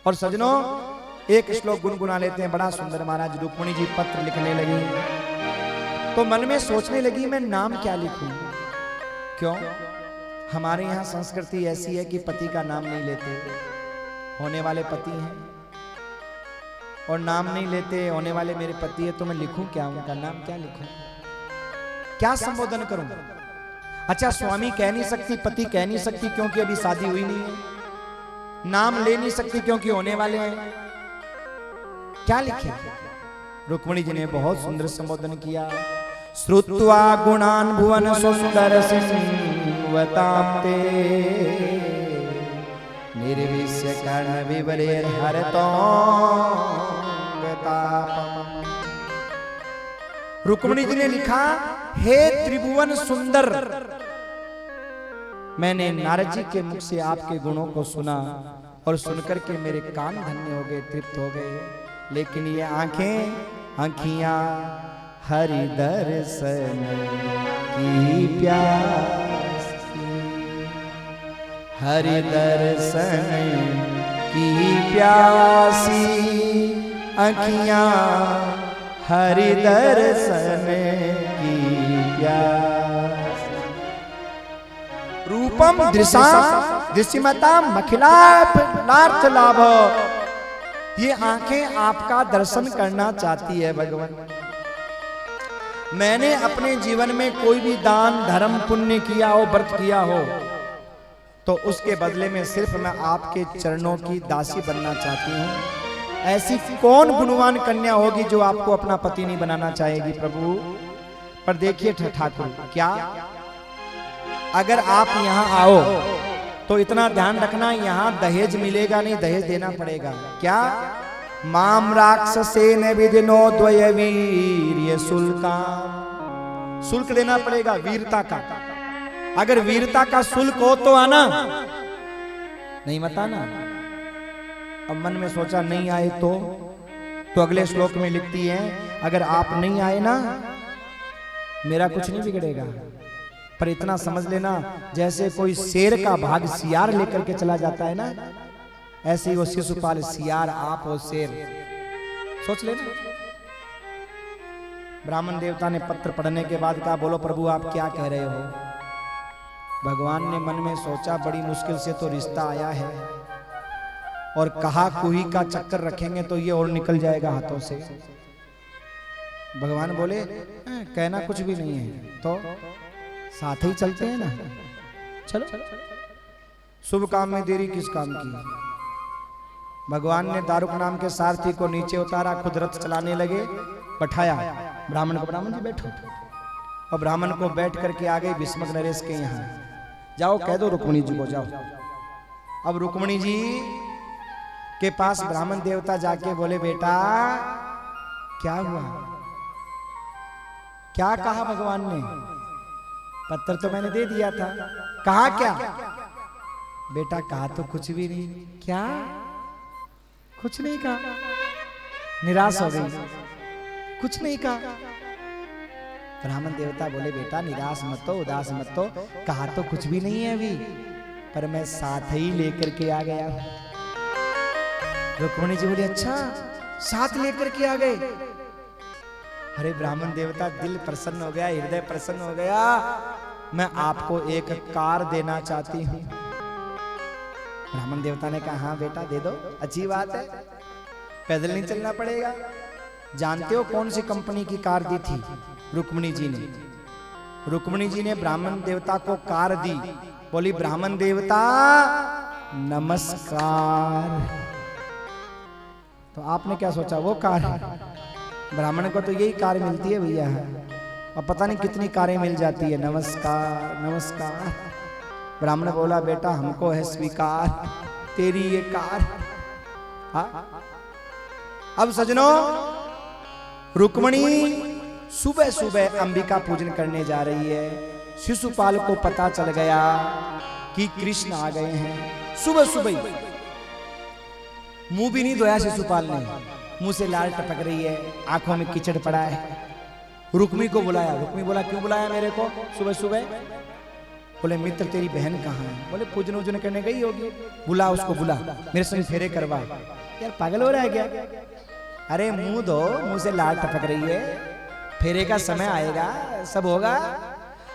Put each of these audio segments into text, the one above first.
और सजनों एक श्लोक गुनगुना लेते हैं, बड़ा सुंदर। महाराज रुक्मिणी जी पत्र लिखने लगी तो मन में सोचने लगी मैं नाम क्या लिखूं। क्यों? हमारे यहाँ संस्कृति ऐसी है कि पति का नाम नहीं लेते, होने वाले पति हैं और नाम नहीं लेते, होने वाले मेरे पति है, तो मैं लिखूं क्या? उनका नाम क्या लिखूं, क्या संबोधन करूं? अच्छा, स्वामी कह नहीं सकती, पति कह नहीं सकती क्योंकि अभी शादी हुई नहीं है, नाम ले नहीं सकती क्योंकि होने वाले हैं, क्या लिखे? रुक्मिणी जी ने बहुत सुंदर संबोधन किया। श्रुत्वा गुणान भुवन सुंदर सिंहवताप्ते निर्विश्य कर्ण विवरेर हरतो गतापम। रुक्मिणी जी ने लिखा, हे त्रिभुवन सुंदर, मैंने नारद जी के मुख से आपके गुणों को सुना और सुनकर के मेरे कान धन्य हो गए, तृप्त हो गए, लेकिन ये आंखियां हरि दर्शन की प्यासी, हरि दर्शन की प्यासी, आंखियां हरि दर्शन की प्यासी। रूपम दृश्यमता मखिलार्थ लाभ, ये आंखें आपका दर्शन करना चाहती है भगवान। मैंने अपने जीवन में कोई भी दान धर्म पुण्य किया हो, व्रत किया हो, तो उसके बदले में सिर्फ मैं आपके चरणों की दासी बनना चाहती हूं। ऐसी कौन गुणवान कन्या होगी जो आपको अपना पति नहीं बनाना चाहेगी प्रभु? पर देखिए ठाकुर, क्या अगर आप यहां आओ तो इतना ध्यान रखना, यहां दहेज मिलेगा नहीं, दहेज देना पड़ेगा। क्या? माम राक्षसेन विदिनो द्वयवीर्य शुल्का, शुल्क देना पड़ेगा वीरता का। अगर वीरता का शुल्क हो तो आना, नहीं मत आना। अब मन में सोचा नहीं आए तो अगले श्लोक में लिखती है, अगर आप नहीं आए ना मेरा कुछ नहीं बिगड़ेगा, पर इतना समझ लेना जैसे कोई शेर का भाग सियार लेकर के चला जाता है ना, ऐसे ही वो शिशुपाल सियार, आप हो शेर। सोच लेना। ब्राह्मण देवता ने पत्र पढ़ने के बाद कहा, बोलो प्रभु आप क्या कह रहे हो? भगवान ने मन में सोचा, बड़ी मुश्किल से तो रिश्ता आया है और कहा कुही का चक्कर रखेंगे तो ये और निकल जाएगा हाथों से। भगवान बोले कहना कुछ भी नहीं है तो साथ ही चलते हैं ना, चलो। शुभ काम में देरी किस काम की? भगवान ने दारुक नाम के सारथी को नीचे उतारा, खुद रथ चलाने लगे, बैठाया ब्राह्मण को, ब्राह्मण जी बैठो, और ब्राह्मण को बैठ करके आ गए भीष्मक नरेश के यहाँ। जाओ कह दो रुक्मिणी जी को, जाओ। अब रुक्मिणी जी के पास ब्राह्मण देवता जाके बोले, बेटा क्या हुआ? क्या कहा भगवान ने? पत्थर तो मैंने दे दिया था, कहा क्या? बेटा कहा तो कुछ भी नहीं। क्या? कुछ नहीं कहा? निराश हो गई, कुछ नहीं कहा। ब्राह्मण देवता बोले, बेटा निराश मत हो, उदास मत हो, कहा तो कुछ भी नहीं है अभी, पर मैं साथ ही लेकर के आ गया हूं। रुक्मिणी जी बोली, अच्छा साथ लेकर के आ गए? अरे ब्राह्मण देवता दिल प्रसन्न हो गया, हृदय प्रसन्न हो गया, मैं आपको एक कार देना चाहती हूं। ब्राह्मण देवता ने कहा, हाँ बेटा दे दो, अच्छी बात है, पैदल नहीं चलना पड़ेगा। जानते हो कौन सी कंपनी की कार दी थी रुक्मिणी जी ने? रुक्मिणी जी ने ब्राह्मण देवता को कार दी, बोली ब्राह्मण देवता नमस्कार। तो आपने क्या सोचा वो कार? ब्राह्मण को तो यही कार मिलती है भैया, और पता नहीं कितनी कारें मिल जाती है, नमस्कार नमस्कार। ब्राह्मण बोला, बेटा हमको है स्वीकार तेरी ये कार। हाँ? अब सजनों, रुक्मिणी सुबह सुबह अंबिका पूजन करने जा रही है। शिशुपाल को पता चल गया कि कृष्ण आ गए हैं। सुबह सुबह मुंह भी नहीं धोया शिशुपाल ने, मुंह से लाल टपक रही है, आंखों में कीचड़ पड़ा है। रुक्मी को बुलाया, रुक्मी बोला क्यों बुलाया मेरे को सुबह सुबह? बोले मित्र तेरी बहन कहाँ है? बोले पूजन वूजन करने गई होगी। बुला उसको, बुला मेरे संग फेरे करवा। यार पागल हो रहा है क्या? अरे मुंह धो, मुंह से लाल टपक रही है, फेरे का समय आएगा, सब होगा।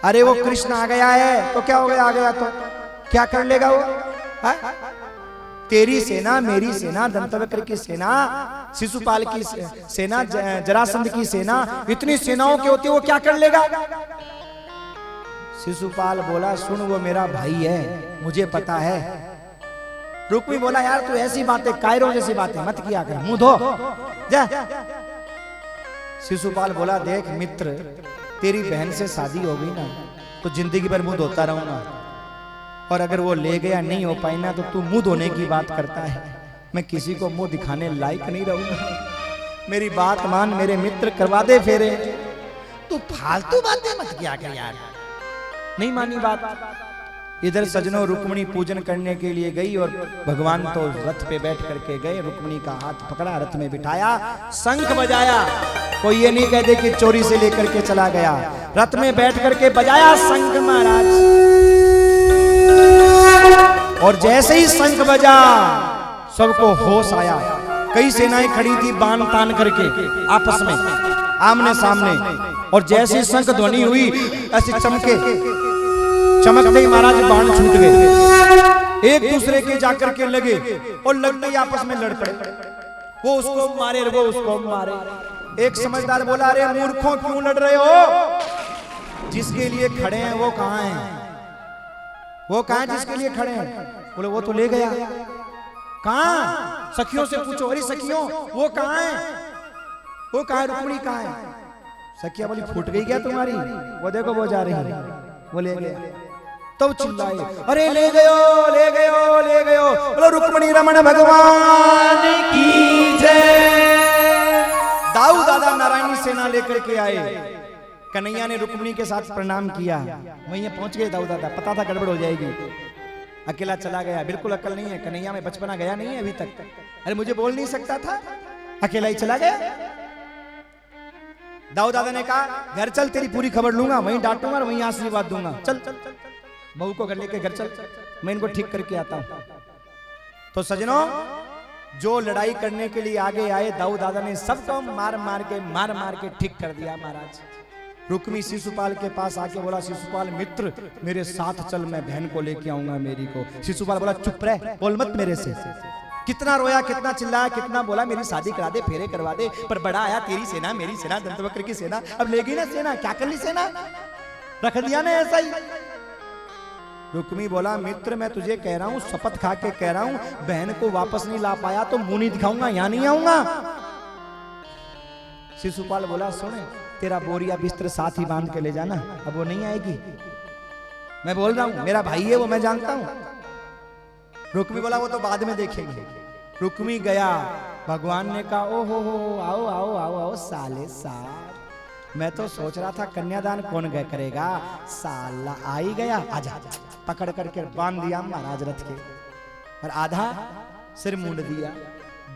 अरे वो कृष्ण आ गया है तो क्या हो गया, आ गया तो क्या कर लेगा वो? हा? तेरी सेना, मेरी सेना, दंतवक्र की सेना, शिशुपाल की सेना, जरासंध की सेना, इतनी सेनाओं की होती है, वो क्या कर लेगा? शिशुपाल बोला सुन वो मेरा भाई है, मुझे पता है। रुक्मी बोला यार तू ऐसी बातें, कायरों जैसी बातें मत किया कर, मुंह धो जा। शिशुपाल बोला देख मित्र, तेरी बहन से शादी हो गई ना तो जिंदगी भर मुंह धोता रहूंगा, और अगर वो ले गया नहीं हो पाई ना तो तू मुंह धोने की बात करता है, मैं किसी को मुंह दिखाने लायक नहीं रहूंगा। मेरी बात मान मेरे मित्र, करवा दे फेरे। तू फालतू बातें मत किया कर यार। नहीं मानी बात। इधर सजनों रुक्मिणी पूजन करने के लिए गई और भगवान तो रथ पे बैठ करके गए। रुक्मिणी का हाथ पकड़ा, रथ में बिठाया, शंख बजाया। कोई ये नहीं कहते कि चोरी से लेकर के चला गया, रथ में बैठ करके बजाया शंख महाराज। और जैसे ही शंख बजा सबको होश आया। कई सेनाएं खड़ी थी बाण तान करके आपस में आमने सामने, और जैसी शंख ध्वनि हुई ऐसी चमकते ही महाराज बाण छूट गए, एक दूसरे के जाकर के लगे और लगते ही आपस में लड़ पड़े। वो उसको मारे, वो उसको मारे। एक समझदार बोला अरे मूर्खों क्यों लड़ रहे हो? जिसके लिए खड़े हैं वो कहां है? वो कहां जिसके लिए खड़े हैं? बोले वो तो ले गया। कहां? सखियों से पूछो। अरे सखियों वो कहां है? वो कहां है? रुक्मिणी कहां है? सखिया बोली फूट गई क्या तुम्हारी? वो देखो वो जा रही है, वो ले गया। तो चिल्लाए अरे ले गयो, ले गयो, ले गयो। बोलो रुक्मिणी रमण भगवान की जय। दाऊ दादा नारायणी सेना लेकर के आए। कन्हैया ने रुक्मिणी के साथ प्रणाम किया। वहीं पहुंच गए दाऊ दादा, पता था गड़बड़ हो जाएगी। अकेला चला गया, बिल्कुल अकल नहीं है कन्हैया में, बचपना गया नहीं है अभी तक। अरे मुझे बोल नहीं सकता था, अकेला ही चला गया। दाऊ दादा ने कहा घर चल, तेरी पूरी खबर लूंगा, वहीं डांटूंगा और वहीं आशीर्वाद दूंगा। चल बहू को घर लेके घर चल, मैं इनको ठीक करके आता हूं। तो सजनों जो लड़ाई करने के लिए आगे आए दाऊ दादा ने सबको मार मार के ठीक कर दिया महाराज। रुक्मी शिशुपाल के पास आके बोला शिशुपाल मित्र मेरे साथ चल, मैं बहन को लेके आऊंगा मेरी को। शिशुपाल बोला चुप रह, बोल मत मेरे से। कितना रोया, कितना चिल्लाया, कितना बोला मेरी शादी करा दे, फेरे करवा दे, पर बड़ा आया तेरी सेना, मेरी सेना, दंतवक्र की सेना, अब ले गई ना सेना, क्या कर ली सेना, रख दिया ना ऐसा ही। रुक्मी बोला मित्र मैं तुझे कह रहा हूं, शपथ खा के कह रहा हूं, बहन को वापस नहीं ला पाया तो मुंह नहीं दिखाऊंगा, यहां नहीं आऊंगा। शिशुपाल बोला सुन, तेरा बोरिया बिस्तर साथ ही बांध के ले जाना, अब वो नहीं आएगी। मैं बोल रहा हूं मेरा भाई है वो, मैं जानता हूं। रुक्मी बोला वो तो बाद में देखेंगे। रुक्मी गया, भगवान ने कहा ओ हो आओ आओ आओ आओ साले साल, मैं तो सोच रहा था कन्यादान कौन करेगा, साला आ ही गया, आजा पकड़ करके बांध दिया महाराज रथ के, और आधा सिर मूंड दिया।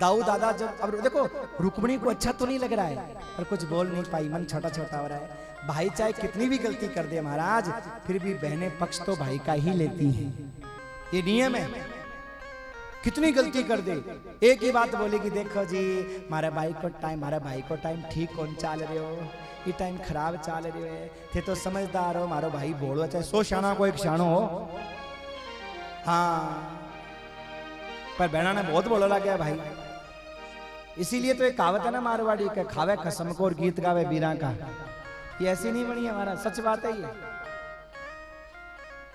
दाऊ दादा जब अब देखो रुक्मिणी को अच्छा तो नहीं लग रहा है, पर कुछ बोल नहीं पाई, मन छोटा छोटा हो रहा है। भाई चाहे कितनी भी गलती कर दे महाराज, फिर भी बहनें पक्ष तो भाई का ही लेती हैं, ये नियम है। कितनी गलती कर दे एक ही बात बोलेगी, देखो जी मारे भाई को टाइम ठीक कौन चाल रहे हो, ये टाइम खराब चाल रहे हो, थे तो समझदार हो, मारो भाई बोलो, चाहे 100 शाना को एक शानो हो। हाँ पर बहना ने बहुत बोलो लग गया भाई, इसीलिए तो एक कहावत है ना मारवाड़ी का, खावे कसम को और गीत गावे बीरा का, ये ऐसी नहीं बनी हमारा, सच बात है ये।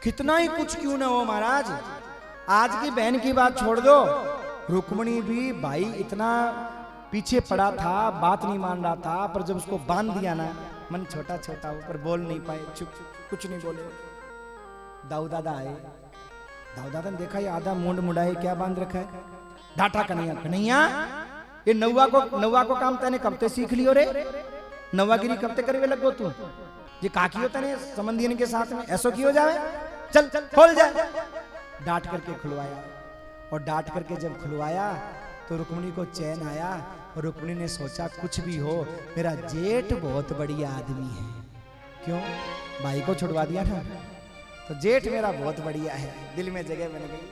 कितना ही कुछ क्यों ना हो महाराज, आज की बहन की बात छोड़ दो, रुक्मिणी भी भाई इतना पीछे पड़ा था, बात नहीं मान रहा था, पर जब उसको बांध दिया ना, मन छोटा छोटा ऊपर बोल नहीं पाए, चुप कुछ नहीं बोले। दाऊ दादा आए, दाऊ दादा ने देखा ये आधा मुंड मुड़ाए, क्या बांध रखा है, डांटा कन्हैया ये नौवा को काम तने कब ते सीख लियो रे, नौवागिरी कब ते करे लगो तू, ये काकी होता ने संबंधियन के साथ में ऐसो की हो जाए, चल खोल जा। डांट करके खुलवाया, और डांट करके जब खुलवाया तो रुक्मिणी को चैन आया, और रुक्मिणी ने सोचा कुछ भी हो मेरा जेठ बहुत बढ़िया आदमी है, क्यों भाई को छुड़वा दिया ना, तो जेठ मेरा बहुत बढ़िया है, दिल में जगह बन गई।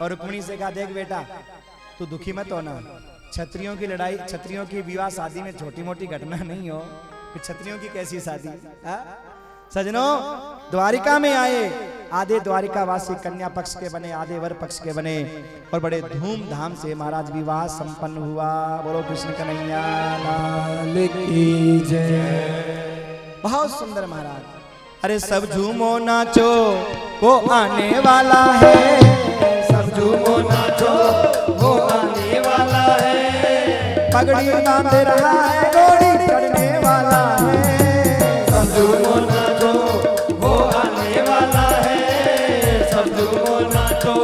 और रुक्मिणी से कहा, देख बेटा तू दुखी मत होना, क्षत्रियों की लड़ाई, क्षत्रियों की विवाह शादी में छोटी मोटी घटना नहीं हो, कि क्षत्रियों की कैसी शादी। सजनों, द्वारिका में आए, आधे द्वारिका वासी कन्या पक्ष के बने, आधे वर पक्ष के बने, और बड़े धूमधाम से महाराज विवाह संपन्न हुआ। बोलो कृष्ण कन्हैया लाल की जय। बहुत सुंदर महाराज। अरे सब झूमो नाचो वो आने वाला है, सब झूमो नाचो वो आने वाला है, पगड़ी बांध रहा है घोड़ी चढ़ने वाला है, सब झूमो नाचो वो आने वाला है, सब झूमो नाचो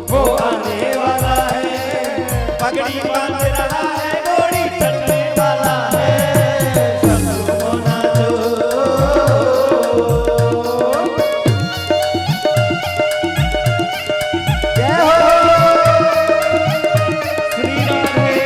वो आने वाला है, पगड़ी बांध रहा है घोड़ी चढ़ने वाला है, सब झूमो नाचो। जय हो श्री राधे।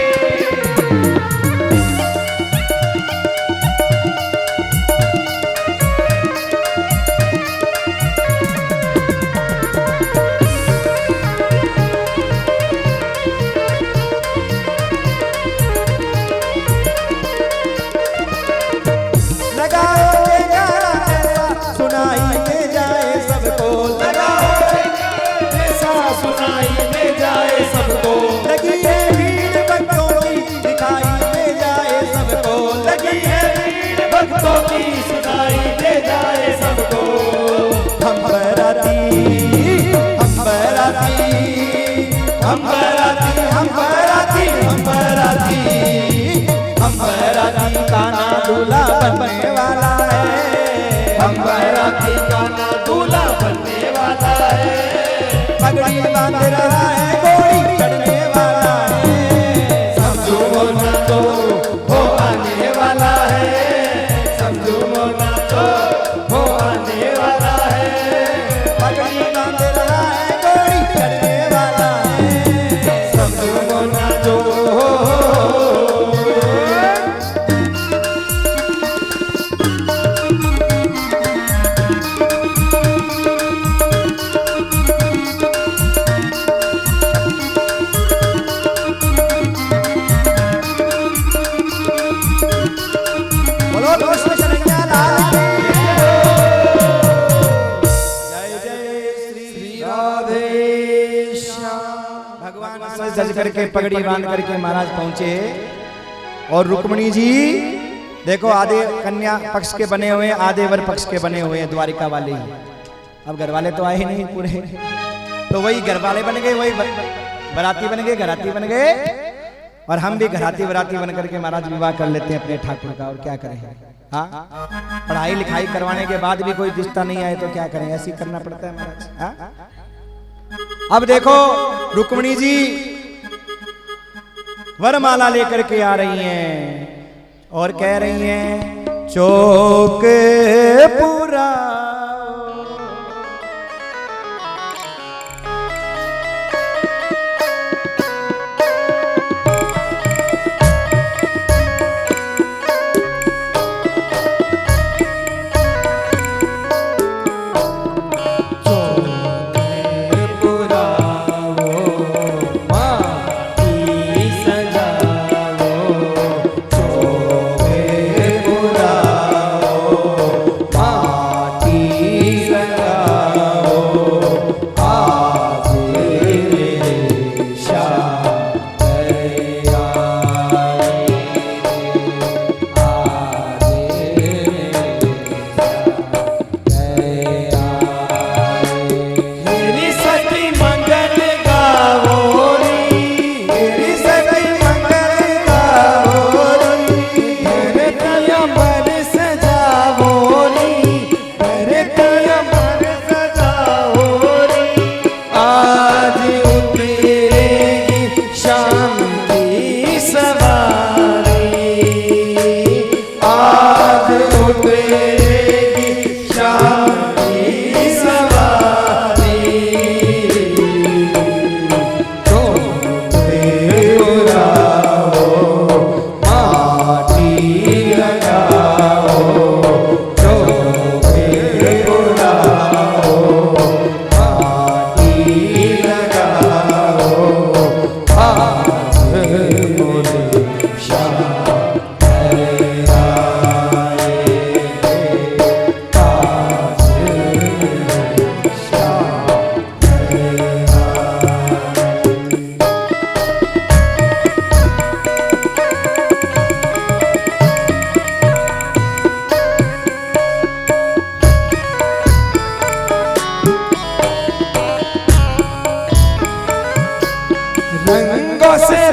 काना दूल्हा बनने वाला है, हम बैरागी काना दूल्हा बनने वाला है, पगड़ी बांध रहा है घोड़ी चढ़ने वाला है, समझो नाचो वो आने वाला है, समझो नाचो वो आने वाला है, पगड़ी बांध रहा है घोड़ी चढ़ने वाला है, समझो नाचो। सज करके पगड़ी बांध करके महाराज पहुंचे, और रुक्मिणी जी देखो आधे कन्या पक्ष के बने हुए, आधे वर पक्ष के बने हुए हैं द्वारिका वाले। अब घर वाले तो आए ही नहीं पूरे, तो वही घर वाले बन गए, वही बराती बन गए, घराती बन गए, और हम भी घराती बराती बन करके महाराज विवाह कर लेते हैं अपने ठाकुर का। और क्या करें, हाँ पढ़ाई लिखाई करवाने के बाद भी कोई रिश्ता नहीं आए तो क्या करें, ऐसे ही करना पड़ता है महाराज। हाँ अब देखो रुक्मिणी जी वरमाला लेकर के आ रही हैं और कह रही हैं, चौक पूरा माटी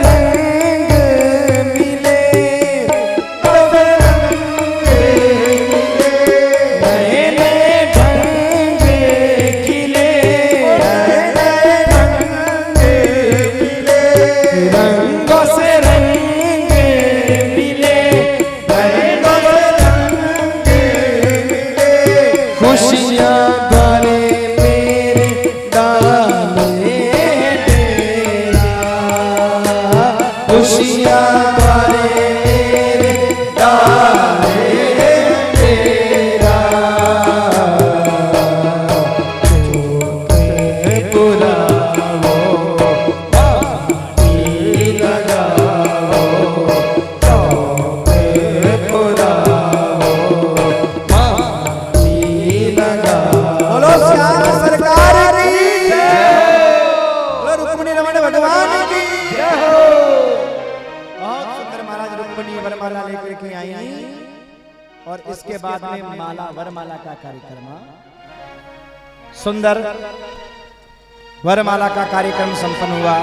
रंग मिले, तब रंग मिले, नए नए ढंग खिले, नए नए ढंग खिले, रंगों से रंग मिले, रंगों से रंग मिले, खुशियाँ भरे मेरे डाले तेरा, खुशियाँ भरे मेरे डाले तेरा, जो पे बुलाओ पानी लगाओ, जो पे बुलाओ पानी लगाओ। बोलो श्याम सरकार की जय हो, बोलो रुक्मिणी रमण भगवान की जय हो। बहुत सुंदर महाराज रुक्मिणी वरमाला लेकर के आई और इसके बाद में माला वरमाला का कार्यक्रम, सुंदर वरमाला का कार्यक्रम संपन्न हुआ।